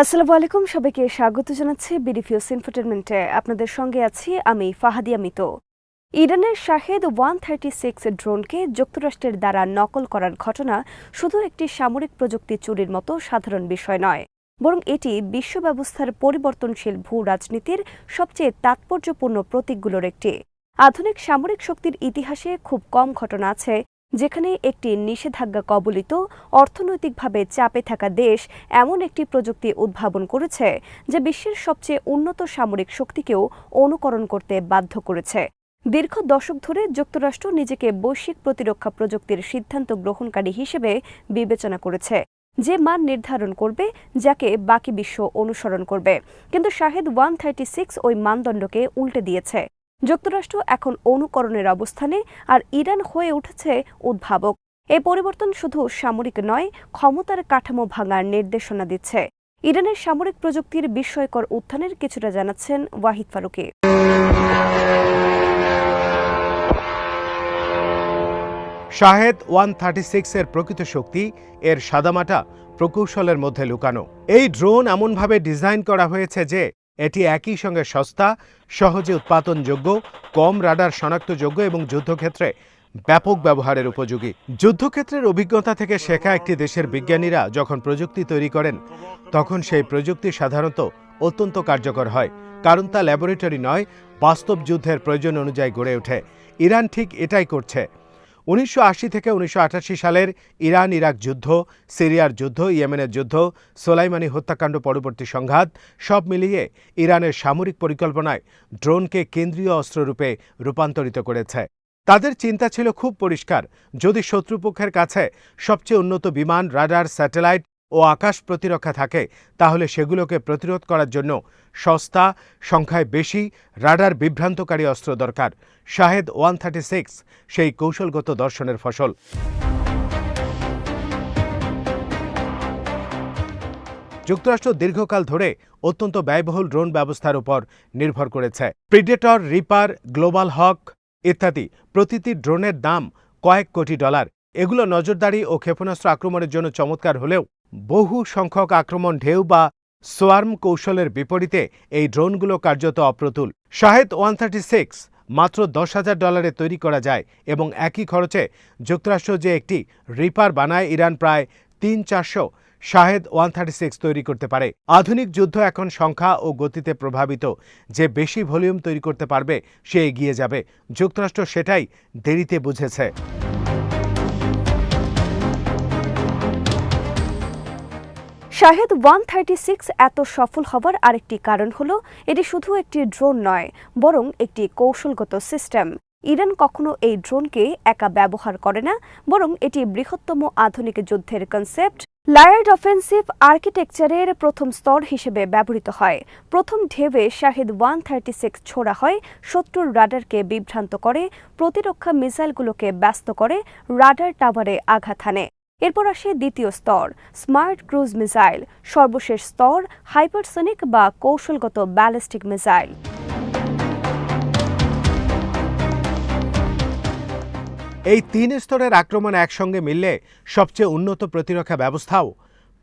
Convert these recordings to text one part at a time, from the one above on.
আসসালামু আলাইকুম, সবাইকে স্বাগত জানাচ্ছি বিডিফিউজ ইনফোটেনমেন্টে। আপনাদের সঙ্গে আছি আমি ফাহাদিয়া মিতো। ইরানের শাহেদ 136 ড্রোনকে যুক্তরাষ্ট্রের দ্বারা নকল করার ঘটনা শুধু একটি সামরিক প্রযুক্তি চুরির মতো সাধারণ বিষয় নয়, বরং এটি বিশ্ব ব্যবস্থার পরিবর্তনশীল ভূ রাজনীতির সবচেয়ে তাৎপর্যপূর্ণ প্রতীকগুলোর একটি। আধুনিক সামরিক শক্তির ইতিহাসে খুব কম ঘটনা আছে যেখানে একটি নিষেধাজ্ঞা কবলিত অর্থনৈতিকভাবে চাপে থাকা দেশ এমন একটি প্রযুক্তি উদ্ভাবন করেছে যা বিশ্বের সবচেয়ে উন্নত সামরিক শক্তিকেও অনুকরণ করতে বাধ্য করেছে। দীর্ঘ দশক ধরে যুক্তরাষ্ট্র নিজেকে বৈশ্বিক প্রতিরক্ষা প্রযুক্তির সিদ্ধান্ত গ্রহণকারী হিসেবে বিবেচনা করেছে, যে মান নির্ধারণ করবে যাকে বাকি বিশ্ব অনুসরণ করবে। কিন্তু শাহেদ 136 ওই মানদণ্ডকে উল্টে দিয়েছে। যুক্তরাষ্ট্র এখন অনুকরণের অবস্থানে, আর ইরান হয়ে উঠেছে উদ্ভাবক। এই পরিবর্তন শুধু সামরিক নয়, ক্ষমতার কাঠামো ভাঙার নির্দেশনা দিচ্ছে। ইরানের সামরিক প্রযুক্তির বিস্ময়কর উত্থানের কিছুটা জানাচ্ছেন ওয়াহিদ ফারুকী। শাহেদ 136 এর প্রকৃত শক্তি এর সাদামাটা প্রকৌশলের মধ্যে লুকানো। এই ড্রোন এমনভাবে ডিজাইন করা হয়েছে যে এটি একই সঙ্গে সস্তা, সহজে উৎপাদনযোগ্য, কম রাডার শনাক্তযোগ্য এবং যুদ্ধক্ষেত্রে ব্যাপক ব্যবহারের উপযোগী। যুদ্ধক্ষেত্রের অভিজ্ঞতা থেকে শেখা একটি দেশের বিজ্ঞানীরা যখন প্রযুক্তি তৈরি করেন তখন সেই প্রযুক্তি সাধারণত অত্যন্ত কার্যকর হয়, কারণ তা ল্যাবরেটরি নয়, বাস্তব যুদ্ধের প্রয়োজন অনুযায়ী গড়ে ওঠে। ইরান ঠিক এটাই করছে। 1980 থেকে 1988 সালের ইরান ইরাক যুদ্ধ, সিরিয়ার যুদ্ধ, ইয়েমেনের যুদ্ধ, সোলাইমানি হত্যাকাণ্ড পরবর্তী সংঘাত সব মিলিয়ে ইরানের সামরিক পরিকল্পনায় ড্রোনকে কেন্দ্রীয় অস্ত্ররূপে রূপান্তরিত করেছে। তাদের চিন্তা ছিল খুব পরিষ্কার, যদি শত্রুপক্ষের কাছে সবচেয়ে উন্নত বিমান, রাডার, স্যাটেলাইট ও আকাশ প্রতিরক্ষা থাকে তাহলে সেগুলোকে প্রতিরোধ করার জন্য সস্তা, সংখ্যায় বেশি, রাডার বিভ্রান্তকারী অস্ত্র দরকার। শাহেদ 136 সেই কৌশলগত দর্শনের ফসল। যুক্তরাষ্ট্র দীর্ঘকাল ধরে অত্যন্ত ব্যয়বহুল ড্রোন ব্যবস্থার উপর নির্ভর করেছে। প্রিডেটর, রিপার, গ্লোবাল হক ইত্যাদি প্রতিটি ড্রোনের দাম কয়েক কোটি ডলার। এগুলো নজরদারি ও ক্ষেপণাস্ত্র আক্রমণের জন্য চমৎকার হলেও বহু সংখ্যক আক্রমণ ঢেউ বা সোয়ার্ম কৌশলের বিপরীতে এই ড্রোনগুলো কার্যত অপ্রতুল। শাহেদ 136 মাত্র $10,000 তৈরি করা যায় এবং একই খরচে যুক্তরাষ্ট্র যে একটি রিপার বানায়, ইরান প্রায় 300-400 শাহেদ 136 তৈরি করতে পারে। আধুনিক যুদ্ধ এখন সংখ্যা ও গতিতে প্রভাবিত। যে বেশি ভলিউম তৈরি করতে পারবে সে এগিয়ে যাবে। যুক্তরাষ্ট্র সেটাই দেরিতে বুঝেছে। শাহেদ 136 এত সফল হবার আরেকটি কারণ হলো এটি শুধু একটি ড্রোন নয়, বরং একটি কৌশলগত সিস্টেম। ইরান কখনো এই ড্রোনকে একা ব্যবহার করে না, বরং এটি বৃহত্তম আধুনিক যুদ্ধের কনসেপ্ট, লায়ার্ড অফেন্সিভ আর্কিটেকচারের প্রথম স্তর হিসেবে ব্যবহৃত হয়। প্রথম ঢেউয়ে শাহেদ 136 ছোড়া হয়, শত্রুর রাডারকে বিভ্রান্ত করে, প্রতিরক্ষা মিসাইলগুলোকে ব্যস্ত করে, রাডার টাওয়ারে আঘাত হানে। এরপর আসে দ্বিতীয় স্তর, স্মার্ট ক্রুজ মিসাইল। সর্বশেষ স্তর, হাইপারসনিক বা কৌশলগত ব্যালিস্টিক মিসাইল। এই 3 স্তরের আক্রমণ একসঙ্গে মিললে সবচেয়ে উন্নত প্রতিরক্ষা ব্যবস্থাও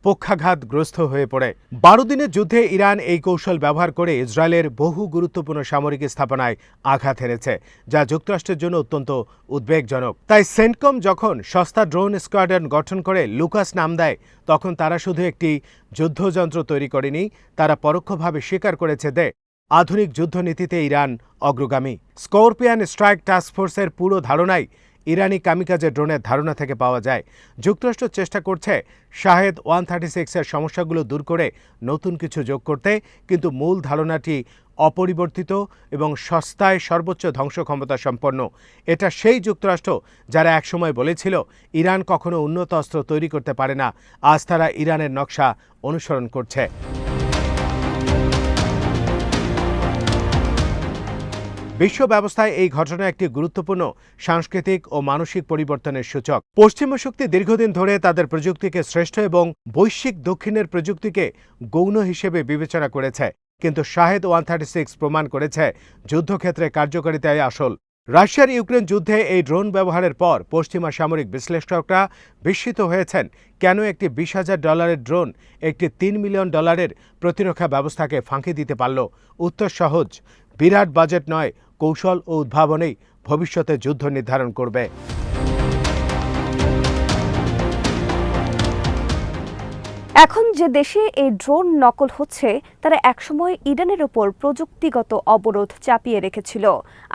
পক্ষাঘাতগ্রস্ত হয়ে পড়ে। 12 দিনের যুদ্ধে ইরান এই কৌশল ব্যবহার করে ইসরায়েলের বহু গুরুত্বপূর্ণ সামরিক স্থাপনায় আঘাত হেনেছে, যা যুক্তরাষ্ট্রের জন্য অত্যন্ত উদ্বেগজনক। তাই সেন্টকম যখন সস্তা ড্রোন স্কোয়াড্রন গঠন করে লুকাস নাম দেয়, তখন তারা শুধু একটি যুদ্ধযন্ত্র তৈরি করেনি, তারা পরোক্ষভাবে স্বীকার করেছে যে আধুনিক যুদ্ধনীতিতে ইরান অগ্রগামী। স্করপিয়ন স্ট্রাইক টাস্কফোর্সের পুরো ধারণাই ইরানি কামিকাজে ড্রোনের ধারণা থেকে পাওয়া যায়। যুক্তরাষ্ট্র চেষ্টা করছে শাহেদ 136 এর সমস্যাগুলো দূর করে নতুন কিছু যোগ করতে, কিন্তু মূল ধারণাটি অপরিবর্তিত এবং সস্তায় সর্বোচ্চ ধ্বংস ক্ষমতা সম্পন্ন। এটা সেই যুক্তরাষ্ট্র যারা একসময় বলেছিল ইরান কখনো উন্নত অস্ত্র তৈরি করতে পারে না, আজ তারা ইরানের নকশা অনুসরণ করছে। বিশ্ব ব্যবস্থায় এই ঘটনা একটি গুরুত্বপূর্ণ সাংস্কৃতিক ও মানসিক পরিবর্তনের সূচক। পশ্চিমা শক্তি দীর্ঘদিন ধরে তাদের প্রযুক্তিকে শ্রেষ্ঠ এবং বৈশ্বিক দক্ষিণের প্রযুক্তিকে গৌণ হিসেবে বিবেচনা করেছে, কিন্তু শাহেদ 136 প্রমাণ করেছে যুদ্ধক্ষেত্রে কার্যকারিতাই আসল। রাশিয়ার ইউক্রেন যুদ্ধে এই ড্রোন ব্যবহারের পর পশ্চিমা সামরিক বিশ্লেষকরা বিস্মিত হয়েছেন কেন একটি $20,000 ড্রোন একটি $3 মিলিয়ন প্রতিরক্ষা ব্যবস্থাকে ফাঁকি দিতে পারল। উত্তর সহজ, বিরাট বাজেট নয়, কৌশল ও উদ্ভাবনেই ভবিষ্যতে যুদ্ধ নির্ধারণ করবে। এখন যে দেশে এই ড্রোন নকল হচ্ছে তারা একসময় ইরানের ওপর প্রযুক্তিগত অবরোধ চাপিয়ে রেখেছিল।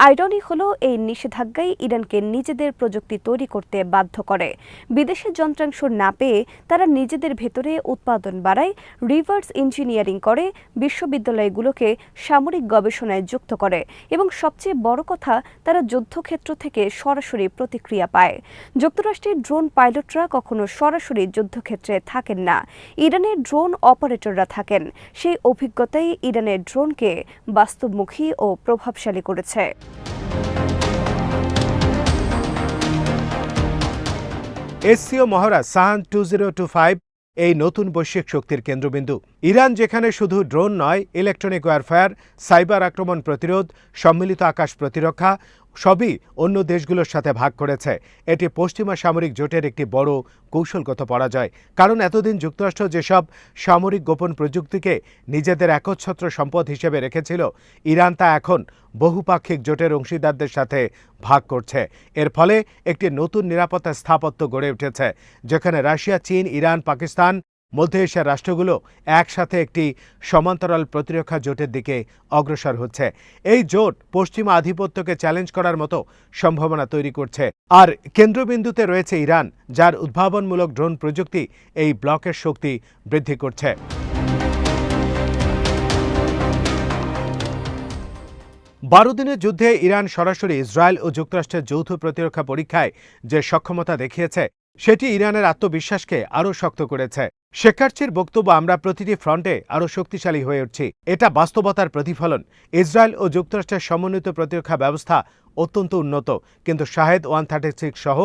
আইরনি হলো এই নিষেধাজ্ঞাই ইরানকে নিজেদের প্রযুক্তি তৈরি করতে বাধ্য করে। বিদেশের যন্ত্রাংশ না পেয়ে তারা নিজেদের ভেতরে উৎপাদন বাড়ায়, রিভার্স ইঞ্জিনিয়ারিং করে, বিশ্ববিদ্যালয়গুলোকে সামরিক গবেষণায় যুক্ত করে এবং সবচেয়ে বড় কথা, তারা যুদ্ধক্ষেত্র থেকে সরাসরি প্রতিক্রিয়া পায়। যুক্তরাষ্ট্রের ড্রোন পাইলটরা কখনো সরাসরি যুদ্ধক্ষেত্রে থাকেন না, ইরানের ড্রোন অপারেটররা থাকেন। সেই অভিজ্ঞতাই ইরানের ড্রোনকে বাস্তবমুখী ও প্রভাবশালী করেছে। এসসিও মহড়া সাহান 2025 এই নতুন বৈশ্বিক শক্তির কেন্দ্রবিন্দু। ইরান যেখানে শুধু ড্রোন নয়, ইলেকট্রনিক ওয়ারফেয়ার, সাইবার আক্রমণ প্রতিরোধ, সম্মিলিত আকাশ প্রতিরক্ষা সবই অন্য দেশগুলোর সাথে ভাগ করেছে। এটি পশ্চিমা সামরিক জোটের একটি বড় কৌশলগত পরাজয়। কারণ এতদিন যুক্তরাষ্ট্র যেসব সামরিক গোপন প্রযুক্তিকে নিজেদের একচ্ছত্র সম্পদ হিসেবে রেখেছিল, ইরান তা এখন বহুপাক্ষিক জোটের অংশীদারদের সাথে ভাগ করছে। এর ফলে একটি নতুন নিরাপত্তা স্থাপত্য গড়ে উঠেছে, যেখানে রাশিয়া, চীন, ইরান, পাকিস্তান, মধ্য এশিয়ার রাষ্ট্রগুলো একসাথে একটি সমান্তরাল প্রতিরক্ষা জোটের দিকে অগ্রসর হচ্ছে। এই জোট পশ্চিমা আধিপত্যকে চ্যালেঞ্জ করার মতো সম্ভাবনা তৈরি করছে। আর কেন্দ্রবিন্দুতে রয়েছে ইরান, যার উদ্ভাবনমূলক ড্রোন প্রযুক্তি এই ব্লকের শক্তি বৃদ্ধি করছে। 12 দিনের যুদ্ধে ইরান সরাসরি ইসরায়েল ও যুক্তরাষ্ট্রের যৌথ প্রতিরক্ষা পরীক্ষায় যে সক্ষমতা দেখিয়েছে, সেটি ইরানের আত্মবিশ্বাসকে আরও শক্ত করেছে। শেখার্চির বক্তব্য, আমরা প্রতিটি ফ্রন্টে আরও শক্তিশালী হয়ে উঠছি। এটা বাস্তবতার প্রতিফলন। ইসরায়েল ও যুক্তরাষ্ট্রের সমন্বিত প্রতিরক্ষা ব্যবস্থা অত্যন্ত উন্নত, কিন্তু শাহেদ 136 সহ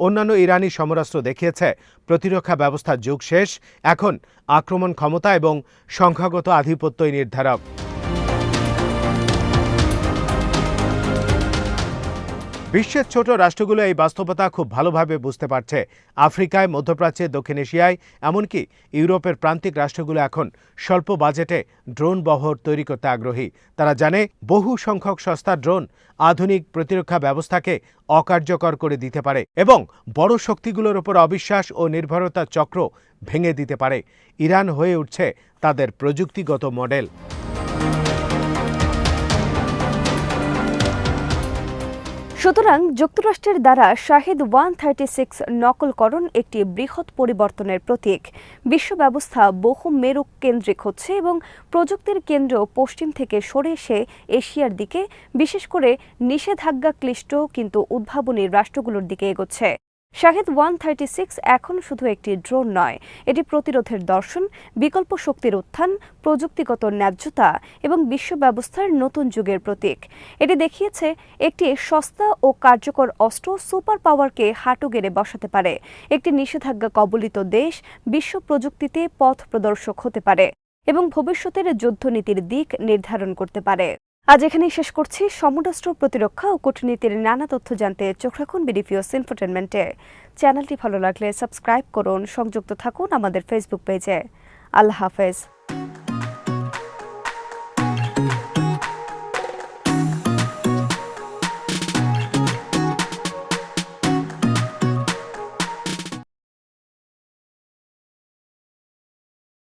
অন্যান্য ইরানি সমরাস্ত্র দেখিয়েছে প্রতিরক্ষা ব্যবস্থার যুগ শেষ। এখন আক্রমণ ক্ষমতা এবং সংখ্যাগত আধিপত্যই নির্ধারক। বিশ্বের ছোট রাষ্ট্রগুলো এই বাস্তবতা খুব ভালোভাবে বুঝতে পারছে। আফ্রিকায়, মধ্যপ্রাচ্যে, দক্ষিণ এশিয়ায়, এমনকি ইউরোপের প্রান্তিক রাষ্ট্রগুলো এখন স্বল্প বাজেটে ড্রোন বহর তৈরি করতে আগ্রহী। তারা জানে বহু সংখ্যক সস্তা ড্রোন আধুনিক প্রতিরক্ষা ব্যবস্থাকে অকার্যকর করে দিতে পারে এবং বড় শক্তিগুলোর উপর অবিশ্বাস ও নির্ভরতার চক্র ভেঙে দিতে পারে। ইরান হয়ে উঠছে তাদের প্রযুক্তিগত মডেল। সুতরাং যুক্তরাষ্ট্রের দ্বারা শাহেদ 136 নকলকরণ একটি বৃহৎ পরিবর্তনের প্রতীক। বিশ্ব ব্যবস্থা বহু মেরু কেন্দ্রিক হচ্ছে এবং প্রযুক্তির কেন্দ্র পশ্চিম থেকে সরে এসে এশিয়ার দিকে, বিশেষ করে নিষেধাজ্ঞা ক্লিষ্ট কিন্তু উদ্ভাবনী রাষ্ট্রগুলোর দিকে এগোচ্ছে। শাহেদ 136 এখন শুধু একটি ড্রোন নয়, এটি প্রতিরোধের দর্শন, বিকল্প শক্তির উত্থান, প্রযুক্তিগত ন্যায্যতা এবং বিশ্ব ব্যবস্থার নতুন যুগের প্রতীক। এটি দেখিয়েছে একটি সস্তা ও কার্যকর অস্ত্র সুপার পাওয়ারকে হাঁটু গেড়ে বসাতে পারে। একটি নিষেধাজ্ঞা কবলিত দেশ বিশ্ব প্রযুক্তিতে পথ প্রদর্শক হতে পারে এবং ভবিষ্যতের যুদ্ধনীতির দিক নির্ধারণ করতে পারে। আজ এখানেই শেষ করছি। সমরাষ্ট্র, প্রতিরক্ষা ও কূটনীতির নানা তথ্য জানতে চোখ রাখুন বিডিফিউজ ইনফোটেনমেন্টে। চ্যানেলটি ভালো লাগলে সাবস্ক্রাইব করুন, সংযুক্ত থাকুন আমাদের ফেসবুক পেজে। আল্লাহ হাফেজ।